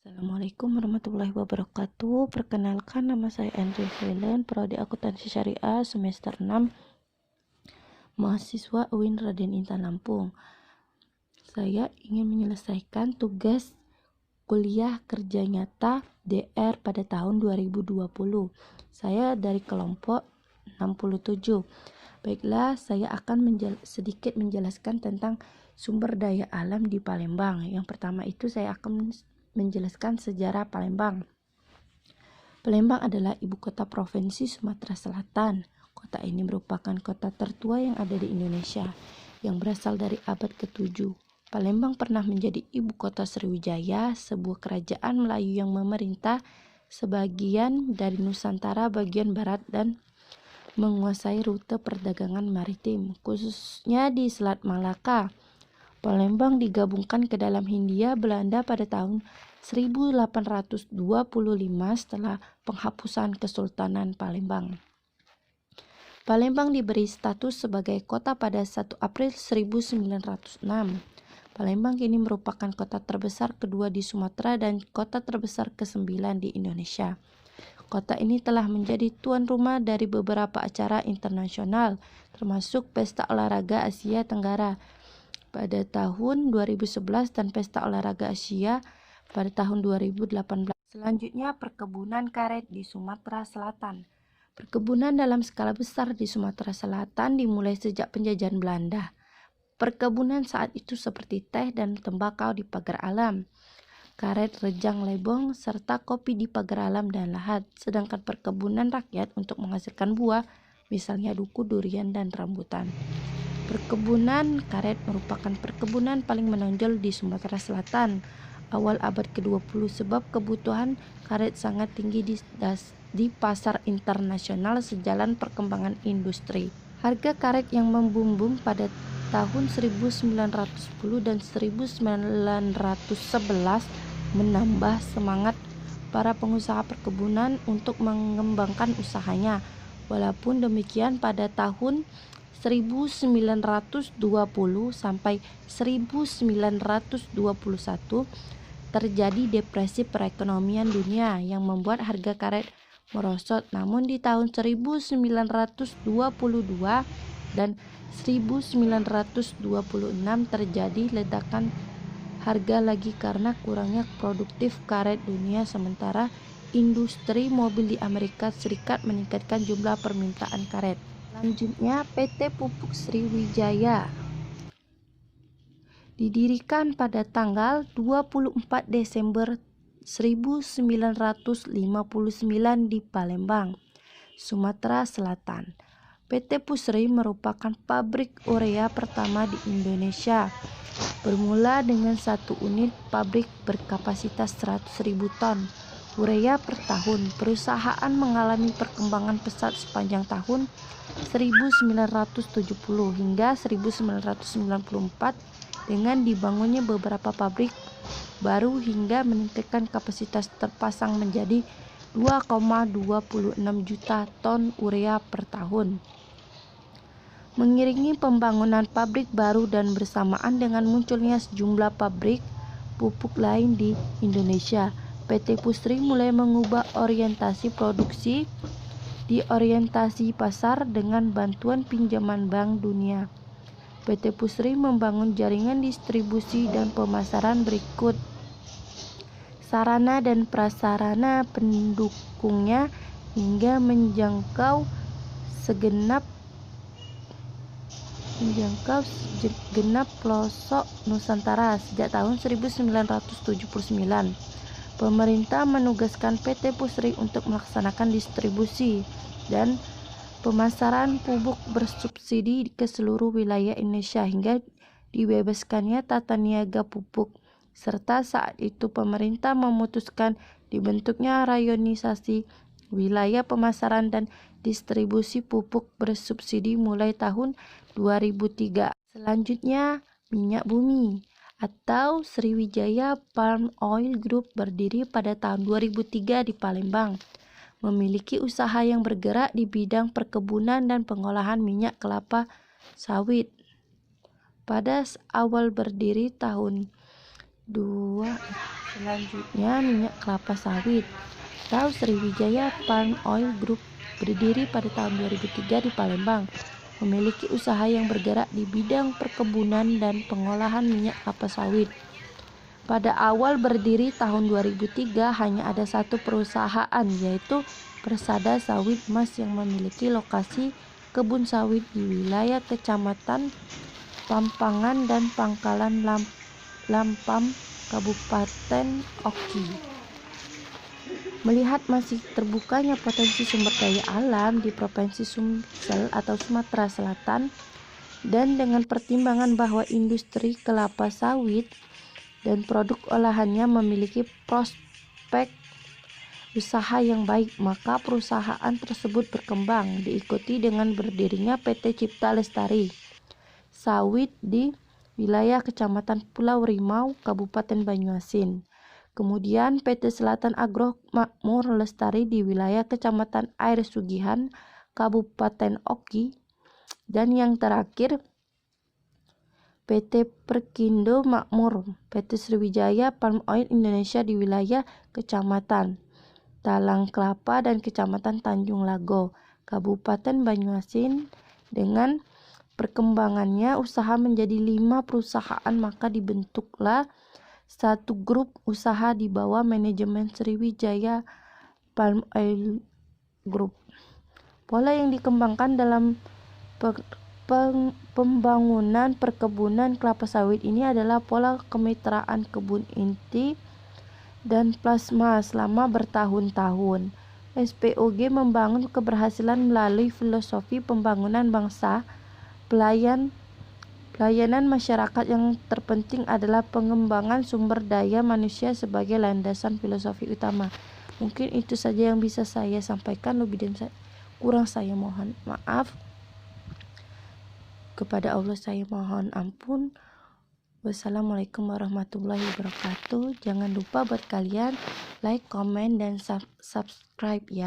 Assalamualaikum warahmatullahi wabarakatuh. Perkenalkan, nama saya Andrew Velen, Prodi Akuntansi Syariah semester 6, mahasiswa UIN Raden Intan Lampung. Saya ingin menyelesaikan tugas kuliah kerja nyata DR pada tahun 2020. Saya dari kelompok 67. Baiklah, saya akan sedikit menjelaskan tentang sumber daya alam di Palembang. Yang pertama itu saya akan menjelaskan sejarah Palembang. Palembang adalah ibu kota provinsi Sumatera Selatan. Kota ini merupakan kota tertua yang ada di Indonesia, yang berasal dari abad ke-7. Palembang pernah menjadi ibu kota Sriwijaya, sebuah kerajaan Melayu yang memerintah sebagian dari Nusantara bagian barat dan menguasai rute perdagangan maritim, khususnya di Selat Malaka. Palembang digabungkan ke dalam Hindia Belanda pada tahun 1825 setelah penghapusan Kesultanan Palembang. Palembang diberi status sebagai kota pada 1 April 1906. Palembang kini merupakan kota terbesar kedua di Sumatera dan kota terbesar ke-9 di Indonesia. Kota ini telah menjadi tuan rumah dari beberapa acara internasional, termasuk Pesta Olahraga Asia Tenggara pada tahun 2011 dan Pesta Olahraga Asia pada tahun 2018. Selanjutnya, perkebunan karet di Sumatera Selatan. Perkebunan dalam skala besar di Sumatera Selatan dimulai sejak penjajahan Belanda. Perkebunan saat itu seperti teh dan tembakau di Pagar Alam, karet, rejang, lebong, serta kopi di Pagar Alam dan Lahat. Sedangkan perkebunan rakyat untuk menghasilkan buah, misalnya duku, durian, dan rambutan. Perkebunan karet merupakan perkebunan paling menonjol di Sumatera Selatan awal abad ke-20 sebab kebutuhan karet sangat tinggi di pasar internasional sejalan perkembangan industri. Harga karet yang membumbung pada tahun 1910 dan 1911 menambah semangat para pengusaha perkebunan untuk mengembangkan usahanya. Walaupun demikian, pada tahun 1920 sampai 1921 terjadi depresi perekonomian dunia yang membuat harga karet merosot. Namun di tahun 1922 dan 1926 terjadi ledakan harga lagi karena kurangnya produktif karet dunia, sementara industri mobil di Amerika Serikat meningkatkan jumlah permintaan karet. Selanjutnya, PT Pupuk Sriwijaya didirikan pada tanggal 24 Desember 1959 di Palembang, Sumatera Selatan. PT Pusri merupakan pabrik urea pertama di Indonesia. Bermula dengan satu unit pabrik berkapasitas 100.000 ton urea per tahun, perusahaan mengalami perkembangan pesat sepanjang tahun 1970 hingga 1994 dengan dibangunnya beberapa pabrik baru hingga meningkatkan kapasitas terpasang menjadi 2,26 juta ton urea per tahun. Mengiringi pembangunan pabrik baru dan bersamaan dengan munculnya sejumlah pabrik pupuk lain di Indonesia, PT Pusri mulai mengubah orientasi produksi di orientasi pasar dengan bantuan pinjaman Bank Dunia. PT Pusri membangun jaringan distribusi dan pemasaran berikut. Sarana dan prasarana pendukungnya hingga menjangkau segenap pelosok Nusantara sejak tahun 1979. Pemerintah menugaskan PT Pusri untuk melaksanakan distribusi dan pemasaran pupuk bersubsidi ke seluruh wilayah Indonesia hingga dibebaskannya tata niaga pupuk, serta saat itu pemerintah memutuskan dibentuknya rayonisasi wilayah pemasaran dan distribusi pupuk bersubsidi mulai tahun 2003. Selanjutnya, minyak bumi atau Sriwijaya Palm Oil Group berdiri pada tahun 2003 di Palembang. Memiliki usaha yang bergerak di bidang perkebunan dan pengolahan minyak kelapa sawit. Pada awal berdiri tahun Selanjutnya minyak kelapa sawit. Tahu Sriwijaya Palm Oil Group berdiri pada tahun 2003 di Palembang. Memiliki usaha yang bergerak di bidang perkebunan dan pengolahan minyak kelapa sawit. Pada awal berdiri tahun 2003 hanya ada satu perusahaan, yaitu Persada Sawit Mas yang memiliki lokasi kebun sawit di wilayah Kecamatan Pampangan dan Pangkalan Lampam, Kabupaten Oki. Melihat masih terbukanya potensi sumber daya alam di Provinsi Sumsel atau Sumatera Selatan, dan dengan pertimbangan bahwa industri kelapa sawit dan produk olahannya memiliki prospek usaha yang baik, maka perusahaan tersebut berkembang, diikuti dengan berdirinya PT Cipta Lestari Sawit di wilayah Kecamatan Pulau Rimau, Kabupaten Banyuasin. Kemudian PT Selatan Agro Makmur Lestari di wilayah Kecamatan Air Sugihan, Kabupaten Oki. Dan yang terakhir PT Perkindo Makmur, PT Sriwijaya Palm Oil Indonesia di wilayah Kecamatan Talang Kelapa dan Kecamatan Tanjung Lago, Kabupaten Banyuasin. Dengan perkembangannya usaha menjadi 5 perusahaan, maka dibentuklah satu grup usaha di bawah manajemen Sriwijaya Palm Oil Group. Pola yang dikembangkan dalam pembangunan perkebunan kelapa sawit ini adalah pola kemitraan kebun inti dan plasma selama bertahun-tahun. SPOG membangun keberhasilan melalui filosofi pembangunan bangsa. Pelayanan masyarakat yang terpenting adalah pengembangan sumber daya manusia sebagai landasan filosofi utama. Mungkin itu saja yang bisa saya sampaikan, lebih dan kurang saya mohon maaf. Kepada Allah saya mohon ampun. Wassalamualaikum warahmatullahi wabarakatuh. Jangan lupa buat kalian like, komen, dan subscribe ya.